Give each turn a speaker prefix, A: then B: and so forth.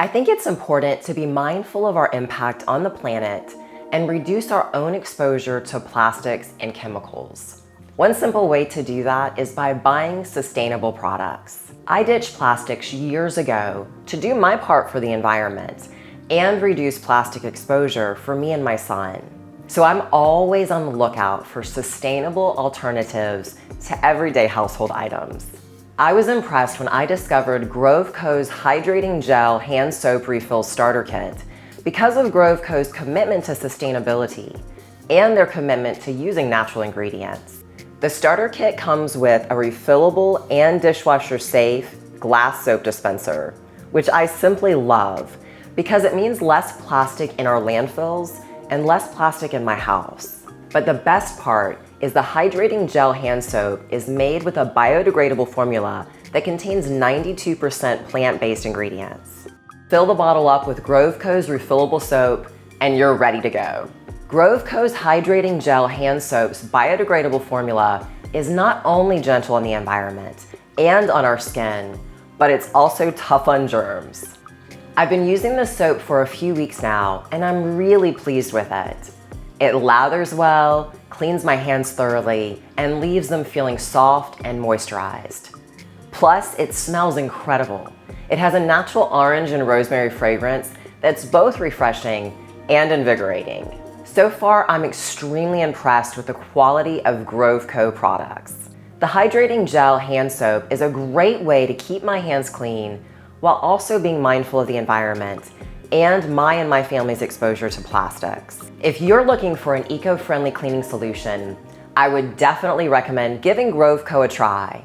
A: I think it's important to be mindful of our impact on the planet and reduce our own exposure to plastics and chemicals. One simple way to do that is by buying sustainable products. I ditched plastics years ago to do my part for the environment and reduce plastic exposure for me and my son. So I'm always on the lookout for sustainable alternatives to everyday household items. I was impressed when I discovered Grove Co.'s Hydrating Gel Hand Soap Refill Starter Kit because of Grove Co.'s commitment to sustainability and their commitment to using natural ingredients. The starter kit comes with a refillable and dishwasher-safe glass soap dispenser, which I simply love because it means less plastic in our landfills and less plastic in my house. But the best part is the Hydrating Gel Hand Soap is made with a biodegradable formula that contains 92% plant-based ingredients. Fill the bottle up with Grove Co.'s refillable soap and you're ready to go. Grove Co.'s Hydrating Gel Hand Soap's biodegradable formula is not only gentle on the environment and on our skin, but it's also tough on germs. I've been using this soap for a few weeks now, and I'm really pleased with it. It lathers well, cleans my hands thoroughly, and leaves them feeling soft and moisturized. Plus, it smells incredible. It has a natural orange and rosemary fragrance that's both refreshing and invigorating. So far, I'm extremely impressed with the quality of Grove Co. products. The Hydrating Gel Hand Soap is a great way to keep my hands clean while also being mindful of the environment and my family's exposure to plastics. If you're looking for an eco-friendly cleaning solution, I would definitely recommend giving Grove Co. a try.